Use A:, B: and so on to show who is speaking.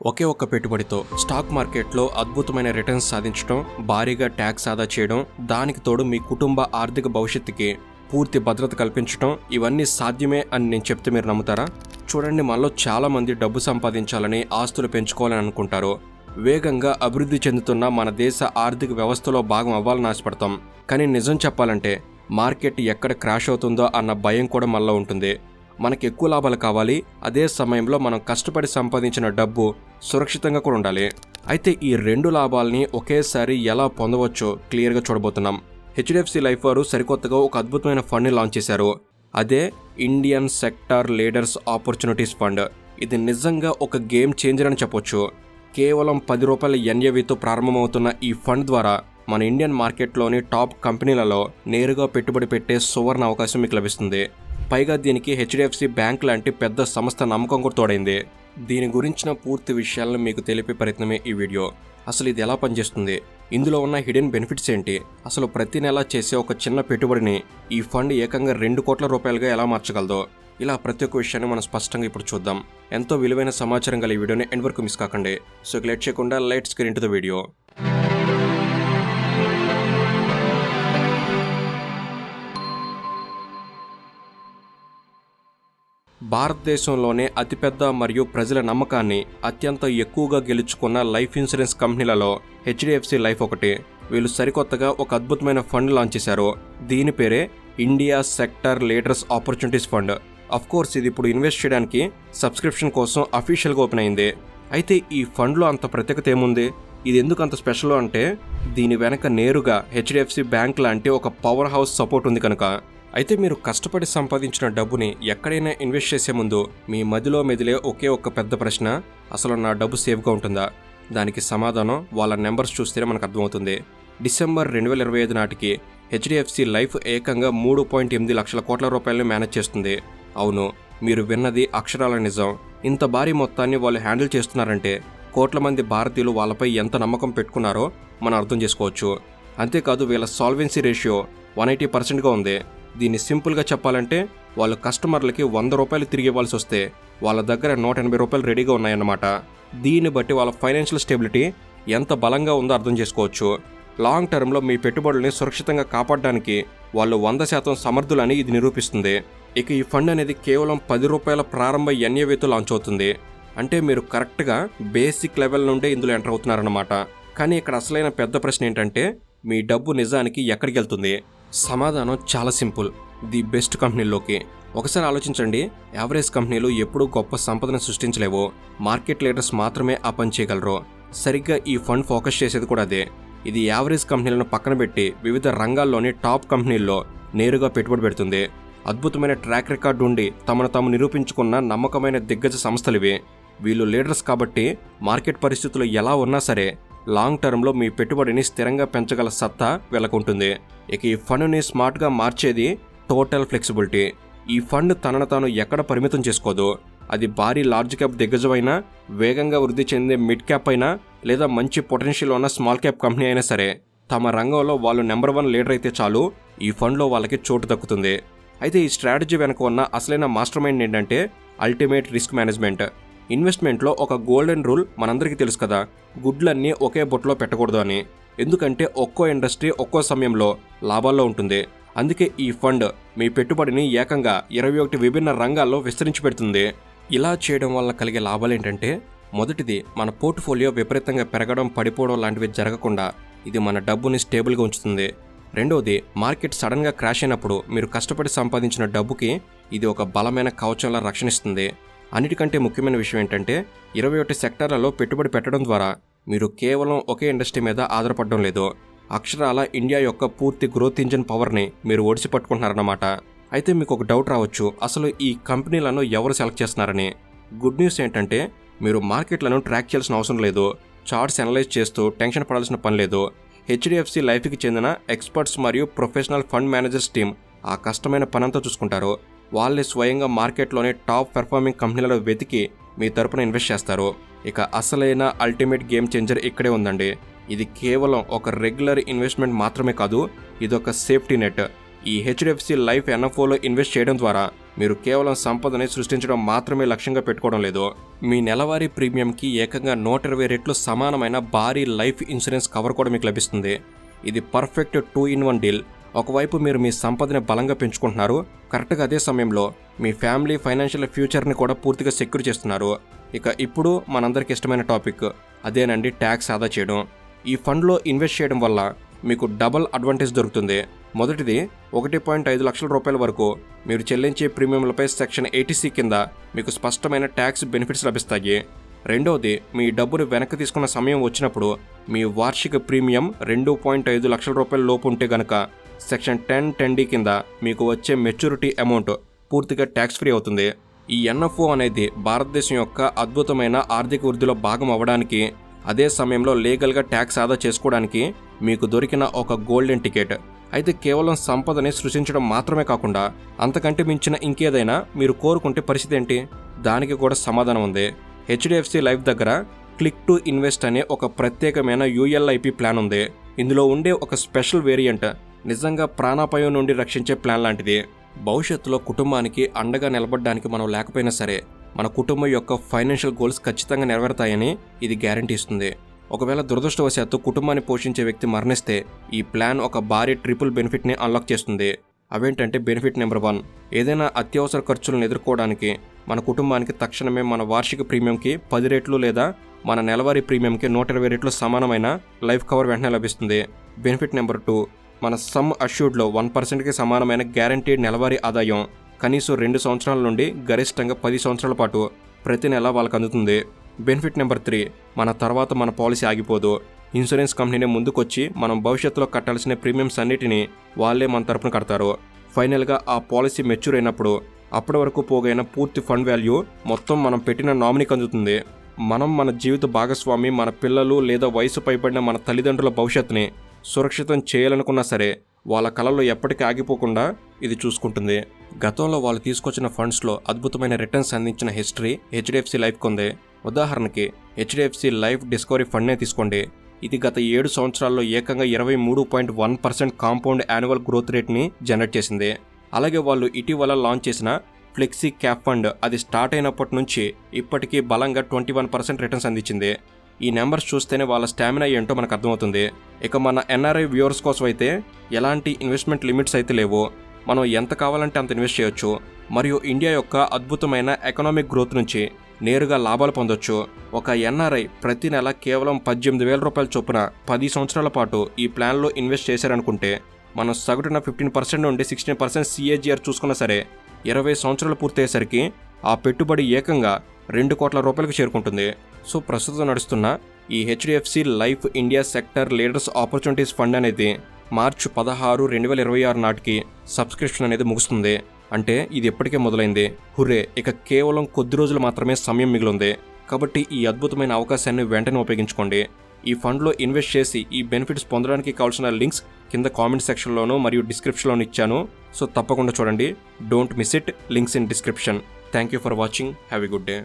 A: ఒకే ఒక్క పెట్టుబడితో స్టాక్ మార్కెట్లో అద్భుతమైన రిటర్న్స్ సాధించడం, భారీగా ట్యాక్స్ ఆదా చేయడం, దానికి తోడు మీ కుటుంబ ఆర్థిక భవిష్యత్తుకి పూర్తి భద్రత కల్పించడం, ఇవన్నీ సాధ్యమే అని నేను చెప్తే మీరు నమ్ముతారా? చూడండి, మనలో చాలామంది డబ్బు సంపాదించాలని, ఆస్తులు పెంచుకోవాలని అనుకుంటారు. వేగంగా అభివృద్ధి చెందుతున్న మన దేశ ఆర్థిక వ్యవస్థలో భాగం అవ్వాలని ఆశపడతాం. కానీ నిజం చెప్పాలంటే మార్కెట్ ఎక్కడ క్రాష్ అవుతుందో అన్న భయం కూడా మనలో ఉంటుంది. మనకి ఎక్కువ లాభాలు కావాలి, అదే సమయంలో మనం కష్టపడి సంపాదించిన డబ్బు సురక్షితంగా కూడా ఉండాలి. అయితే ఈ రెండు లాభాలని ఒకేసారి ఎలా పొందవచ్చో క్లియర్గా చూడబోతున్నాం. హెచ్డిఎఫ్సి లైఫ్ వారు సరికొత్తగా ఒక అద్భుతమైన ఫండ్ని లాంచ్ చేశారు. అదే Indian sector leaders opportunities fund. ఇది నిజంగా ఒక గేమ్ చేంజర్ అని చెప్పొచ్చు. కేవలం ₹10 ఎన్ఏవితో ప్రారంభమవుతున్న ఈ ఫండ్ ద్వారా మన ఇండియన్ మార్కెట్లోని టాప్ కంపెనీలలో నేరుగా పెట్టుబడి పెట్టే సువర్ణ అవకాశం మీకు లభిస్తుంది. పైగా దీనికి హెచ్డిఎఫ్సి బ్యాంక్ లాంటి పెద్ద సంస్థ నమ్మకం కూడా తోడైంది. దీని గురించిన పూర్తి విషయాలను మీకు తెలిపే ప్రయత్నమే ఈ వీడియో. అసలు ఇది ఎలా పనిచేస్తుంది, ఇందులో ఉన్న హిడెన్ బెనిఫిట్స్ ఏంటి, అసలు ప్రతి నెల చేసే ఒక చిన్న పెట్టుబడిని ఈ ఫండ్ ఏకంగా ₹2 కోట్ల ఎలా మార్చగలదో, ఇలా ప్రతి ఒక్క విషయాన్ని మనం స్పష్టంగా ఇప్పుడు చూద్దాం. ఎంతో విలువైన సమాచారం గల ఈ వీడియోని ఎండ్ వరకు మిస్ కాకండి. సో లేట్ చేయకుండా let's get into the video. భారతదేశంలోనే అతిపెద్ద మరియు ప్రజల నమ్మకాన్ని అత్యంత ఎక్కువగా గెలుచుకున్న లైఫ్ ఇన్సూరెన్స్ కంపెనీలలో హెచ్డిఎఫ్సి లైఫ్ ఒకటి. వీళ్ళు సరికొత్తగా ఒక అద్భుతమైన ఫండ్ లాంచ్ చేశారు. దీని పేరే India sector leaders opportunities fund. Of course ఇది ఇప్పుడు ఇన్వెస్ట్ చేయడానికి సబ్స్క్రిప్షన్ కోసం అఫీషియల్గా ఓపెన్ అయింది. అయితే ఈ ఫండ్లో అంత ప్రత్యేకత ఏముంది, ఇది ఎందుకు అంత స్పెషల్ అంటే దీని వెనక నేరుగా హెచ్డిఎఫ్సి బ్యాంక్ లాంటి ఒక పవర్ హౌస్ సపోర్ట్ ఉంది కనుక. అయితే మీరు కష్టపడి సంపాదించిన డబ్బుని ఎక్కడైనా ఇన్వెస్ట్ చేసే ముందు మీ మదిలో మెదిలే ఒకే ఒక్క పెద్ద ప్రశ్న, అసలు నా డబ్బు సేఫ్గా ఉంటుందా? దానికి సమాధానం వాళ్ళ నెంబర్స్ చూస్తేనే మనకు అర్థమవుతుంది. డిసెంబర్ 2025 నాటికి హెచ్డిఎఫ్సి లైఫ్ ఏకంగా ₹3.8 లక్షల మేనేజ్ చేస్తుంది. అవును, మీరు విన్నది అక్షరాల నిజం. ఇంత భారీ మొత్తాన్ని వాళ్ళు హ్యాండిల్ చేస్తున్నారంటే కోట్ల మంది భారతీయులు వాళ్ళపై ఎంత నమ్మకం పెట్టుకున్నారో మనం అర్థం చేసుకోవచ్చు. అంతేకాదు వీళ్ళ సాల్వెన్సీ రేషియో 180%గా ఉంది. దీన్ని సింపుల్గా చెప్పాలంటే వాళ్ళు కస్టమర్లకి ₹100 తిరిగి ఇవ్వాల్సి వస్తే వాళ్ళ దగ్గర ₹180 రెడీగా ఉన్నాయన్నమాట. దీన్ని బట్టి వాళ్ళ ఫైనాన్షియల్ స్టెబిలిటీ ఎంత బలంగా ఉందో అర్థం చేసుకోవచ్చు. లాంగ్ టర్మ్లో మీ పెట్టుబడుల్ని సురక్షితంగా కాపాడడానికి వాళ్ళు 100% సమర్థులని ఇది నిరూపిస్తుంది. ఇక ఈ ఫండ్ అనేది కేవలం ₹10 ప్రారంభ ఎన్ఏవితో లాంచ్ అవుతుంది. అంటే మీరు కరెక్ట్గా బేసిక్ లెవెల్ నుండే ఇందులో ఎంటర్ అవుతున్నారన్నమాట. కానీ ఇక్కడ అసలైన పెద్ద ప్రశ్న ఏంటంటే మీ డబ్బు నిజానికి ఎక్కడికి వెళ్తుంది? సమాధానం చాలా సింపుల్, ది బెస్ట్ కంపెనీల్లోకి. ఒకసారి ఆలోచించండి, యావరేజ్ కంపెనీలు ఎప్పుడూ గొప్ప సంపదను సృష్టించలేవు, మార్కెట్ లీడర్స్ మాత్రమే ఆ పని చేయగలరు. సరిగ్గా ఈ ఫండ్ ఫోకస్ చేసేది కూడా అదే. ఇది యావరేజ్ కంపెనీలను పక్కన పెట్టి వివిధ రంగాల్లోని టాప్ కంపెనీల్లో నేరుగా పెట్టుబడి పెడుతుంది. అద్భుతమైన ట్రాక్ రికార్డు ఉండి తమను తాము నిరూపించుకున్న నమ్మకమైన దిగ్గజ సంస్థలివి. వీళ్ళు లీడర్స్ కాబట్టి మార్కెట్ పరిస్థితులు ఎలా ఉన్నా సరే లాంగ్ టర్మ్లో మీ పెట్టుబడిని స్థిరంగా పెంచగల సత్తా వీళ్ళకుంటుంది. ఇక ఈ ఫండ్ని స్మార్ట్గా మార్చేది టోటల్ ఫ్లెక్సిబిలిటీ. ఈ ఫండ్ తనను తాను ఎక్కడ పరిమితం చేసుకోదు. అది భారీ లార్జ్ క్యాప్ దిగ్గజమైనా, వేగంగా వృద్ధి చెందే మిడ్ క్యాప్ అయినా, లేదా మంచి పొటెన్షియల్ ఉన్న స్మాల్ క్యాప్ కంపెనీ అయినా సరే తమ రంగంలో వాళ్ళు నెంబర్ 1 లీడర్ అయితే చాలు, ఈ ఫండ్లో వాళ్ళకి చోటు దక్కుతుంది. అయితే ఈ స్ట్రాటజీ వెనక ఉన్న అసలైన మాస్టర్ మైండ్ ఏంటంటే అల్టిమేట్ రిస్క్ మేనేజ్మెంట్. ఇన్వెస్ట్మెంట్లో ఒక గోల్డెన్ రూల్ మనందరికీ తెలుసు కదా, గుడ్లన్నీ ఒకే బొట్లో పెట్టకూడదు అని. ఎందుకంటే ఒక్కో ఇండస్ట్రీ ఒక్కో సమయంలో లాభాల్లో ఉంటుంది. అందుకే ఈ ఫండ్ మీ పెట్టుబడిని ఏకంగా 21 విభిన్న రంగాల్లో విస్తరించి పెడుతుంది. ఇలా చేయడం వల్ల కలిగే లాభాలు ఏంటంటే, మొదటిది, మన పోర్ట్ఫోలియో విపరీతంగా పెరగడం, పడిపోవడం లాంటివి జరగకుండా ఇది మన డబ్బుని స్టేబుల్గా ఉంచుతుంది. రెండవది, మార్కెట్ సడన్గా క్రాష్ అయినప్పుడు మీరు కష్టపడి సంపాదించిన డబ్బుకి ఇది ఒక బలమైన కవచంలా రక్షణిస్తుంది. అన్నిటికంటే ముఖ్యమైన విషయం ఏంటంటే 21 సెక్టార్లలో పెట్టుబడి పెట్టడం ద్వారా మీరు కేవలం ఒకే ఇండస్ట్రీ మీద ఆధారపడడం లేదు, అక్షరాల ఇండియా యొక్క పూర్తి గ్రోత్ ఇంజిన్ పవర్ని మీరు ఒడిసి పట్టుకుంటున్నారన్నమాట. అయితే మీకు ఒక డౌట్ రావచ్చు, అసలు ఈ కంపెనీలను ఎవరు సెలెక్ట్ చేస్తున్నారని. గుడ్ న్యూస్ ఏంటంటే మీరు మార్కెట్లను ట్రాక్ చేయాల్సిన అవసరం లేదు, చార్ట్స్ అనలైజ్ చేస్తూ టెన్షన్ పడాల్సిన పని లేదు. హెచ్డిఎఫ్సి లైఫ్కి చెందిన ఎక్స్పర్ట్స్ మరియు ప్రొఫెషనల్ ఫండ్ మేనేజర్స్ టీం ఆ కష్టమైన పనంతా చూసుకుంటారు. వాళ్ళే స్వయంగా మార్కెట్లోనే టాప్ పెర్ఫార్మింగ్ కంపెనీలలో వెతికి మీ తరపున ఇన్వెస్ట్ చేస్తారు. ఇక అసలైన అల్టిమేట్ గేమ్ చేంజర్ ఇక్కడే ఉందండి. ఇది కేవలం ఒక రెగ్యులర్ ఇన్వెస్ట్మెంట్ మాత్రమే కాదు, ఇదొక సేఫ్టీ నెట్. ఈ హెచ్డిఎఫ్సి లైఫ్ ఎన్ఎఫ్ఓలో ఇన్వెస్ట్ చేయడం ద్వారా మీరు కేవలం సంపదని సృష్టించడం మాత్రమే లక్ష్యంగా పెట్టుకోవడం లేదు. మీ నెలవారీ ప్రీమియంకి ఏకంగా 120 రెట్లు సమానమైన భారీ లైఫ్ ఇన్సూరెన్స్ కవర్ కూడా మీకు లభిస్తుంది. ఇది పర్ఫెక్ట్ 2-in-1 డీల్. ఒకవైపు మీరు మీ సంపదని బలంగా పెంచుకుంటున్నారు, కరెక్ట్గా అదే సమయంలో మీ ఫ్యామిలీ ఫైనాన్షియల్ ఫ్యూచర్ని కూడా పూర్తిగా సెక్యూర్ చేస్తున్నారు. ఇక ఇప్పుడు మనందరికి ఇష్టమైన టాపిక్ అదేనండి, ట్యాక్స్ ఆదా చేయడం. ఈ ఫండ్లో ఇన్వెస్ట్ చేయడం వల్ల మీకు డబుల్ అడ్వాంటేజ్ దొరుకుతుంది. మొదటిది, 1.5 లక్షల రూపాయల వరకు మీరు చెల్లించే ప్రీమియంలపై సెక్షన్ 80C కింద మీకు స్పష్టమైన ట్యాక్స్ బెనిఫిట్స్ లభిస్తాయి. రెండవది, మీ డబ్బును వెనక్కి తీసుకున్న సమయం వచ్చినప్పుడు మీ వార్షిక ప్రీమియం 2.5 లక్షల రూపాయల లోపు ఉంటే గనక సెక్షన్ 10(10)D కింద మీకు వచ్చే మెచ్యూరిటీ అమౌంట్ పూర్తిగా ట్యాక్స్ ఫ్రీ అవుతుంది. ఈ NFO అనేది భారతదేశం యొక్క అద్భుతమైన ఆర్థిక వృద్ధిలో భాగం అవ్వడానికి, అదే సమయంలో లీగల్గా ట్యాక్స్ ఆదా చేసుకోవడానికి మీకు దొరికిన ఒక గోల్డెన్ టికెట్. అయితే కేవలం సంపదని సృష్టించడం మాత్రమే కాకుండా అంతకంటే మించిన ఇంకేదైనా మీరు కోరుకుంటే పరిస్థితి ఏంటి? దానికి కూడా సమాధానం ఉంది. HDFC లైఫ్ దగ్గర క్లిక్ టు ఇన్వెస్ట్ అనే ఒక ప్రత్యేకమైన ULIP ప్లాన్ ఉంది. ఇందులో ఉండే ఒక స్పెషల్ వేరియంట్ నిజంగా ప్రాణాపాయం నుండి రక్షించే ప్లాన్ లాంటిది. భవిష్యత్తులో కుటుంబానికి అండగా నిలబడడానికి మనం లేకపోయినా సరే మన కుటుంబం యొక్క ఫైనాన్షియల్ గోల్స్ ఖచ్చితంగా నెరవేరుతాయని ఇది గ్యారంటీ ఇస్తుంది. ఒకవేళ దురదృష్టవశాత్తు కుటుంబాన్ని పోషించే వ్యక్తి మరణిస్తే ఈ ప్లాన్ ఒక భారీ ట్రిపుల్ బెనిఫిట్ని అన్లాక్ చేస్తుంది. అవేంటంటే, బెనిఫిట్ నెంబర్ 1, ఏదైనా అత్యవసర ఖర్చులను ఎదుర్కోవడానికి మన కుటుంబానికి తక్షణమే మన వార్షిక ప్రీమియంకి 10 రెట్లు లేదా మన నెలవారీ ప్రీమియంకి 120 రెట్లు సమానమైన లైఫ్ కవర్ వెంటనే లభిస్తుంది. బెనిఫిట్ నెంబర్ 2, మన సమ్ అష్యూర్డ్లో 1%కి సమానమైన గ్యారంటీడ్ నెలవారీ ఆదాయం కనీసం 2 సంవత్సరాల నుండి గరిష్టంగా 10 సంవత్సరాల పాటు ప్రతి నెల వాళ్ళకు అందుతుంది. బెనిఫిట్ నెంబర్ 3, మన తర్వాత మన పాలసీ ఆగిపోదు. ఇన్సూరెన్స్ కంపెనీనే ముందుకొచ్చి మనం భవిష్యత్తులో కట్టాల్సిన ప్రీమియమ్స్ అన్నిటినీ వాళ్ళే మన తరపున కడతారు. ఫైనల్గా ఆ పాలసీ మెచ్యూర్ అయినప్పుడు అప్పటి వరకు పోగైన పూర్తి ఫండ్ వాల్యూ మొత్తం మనం పెట్టిన నామినీకి అందుతుంది. మనం మన జీవిత భాగస్వామి, మన పిల్లలు లేదా వయసు పైబడిన మన తల్లిదండ్రుల భవిష్యత్తుని సురక్షితం చేయాలనుకున్నా సరే వాళ్ళ కళల్లో ఎప్పటికీ ఆగిపోకుండా ఇది చూసుకుంటుంది. గతంలో వాళ్ళు తీసుకొచ్చిన ఫండ్స్లో అద్భుతమైన రిటర్న్స్ అందించిన హిస్టరీ HDFC లైఫ్కి ఉంది. ఉదాహరణకి HDFC లైఫ్ డిస్కవరీ ఫండ్నే తీసుకోండి. ఇది గత 7 సంవత్సరాల్లో ఏకంగా 23.1% కాంపౌండ్ యాన్యువల్ గ్రోత్ రేట్ని జనరేట్ చేసింది. అలాగే వాళ్ళు ఇటీవల లాంచ్ చేసిన ఫ్లెక్సీ క్యాప్ ఫండ్, అది స్టార్ట్ అయినప్పటి నుంచి ఇప్పటికీ బలంగా 21% రిటర్న్స్ అందించింది. ఈ నెంబర్స్ చూస్తేనే వాళ్ళ స్టామినా ఏంటో మనకు అర్థమవుతుంది. ఇక మన NRI వ్యూవర్స్ కోసం అయితే ఎలాంటి ఇన్వెస్ట్మెంట్ లిమిట్స్ అయితే లేవు. మనం ఎంత కావాలంటే అంత ఇన్వెస్ట్ చేయొచ్చు. మరియు ఇండియా యొక్క అద్భుతమైన ఎకనామిక్ గ్రోత్ నుంచి నేరుగా లాభాలు పొందొచ్చు. ఒక NRI ప్రతి నెల కేవలం 18,000 రూపాయల చొప్పున 10 సంవత్సరాల పాటు ఈ ప్లాన్లో ఇన్వెస్ట్ చేశారనుకుంటే మనం సగటున 15% నుండి 16% CAGR చూసుకున్నా సరే 20 సంవత్సరాలు పూర్తయ్యేసరికి ఆ పెట్టుబడి ఏకంగా 2 కోట్ల రూపాయలకు చేరుకుంటుంది. సో ప్రస్తుతం నడుస్తున్న ఈ HDFC life India sector leaders opportunities fund అనేది మార్చి 16, 2026 నాటికి సబ్స్క్రిప్షన్ అనేది ముగుస్తుంది. అంటే ఇది ఎప్పటికే మొదలైంది. హుర్రే, ఇక కేవలం కొద్ది రోజులు మాత్రమే సమయం మిగిలింది. కాబట్టి ఈ అద్భుతమైన అవకాశాన్ని వెంటనే ఉపయోగించుకోండి. ఈ ఫండ్లో ఇన్వెస్ట్ చేసి ఈ బెనిఫిట్స్ పొందడానికి కావాల్సిన లింక్స్ కింద కామెంట్ సెక్షన్లోనూ మరియు డిస్క్రిప్షన్లోనూ ఇచ్చాను. సో తప్పకుండా చూడండి. Don't miss it. Links in description. Thank you for watching. Have a good day.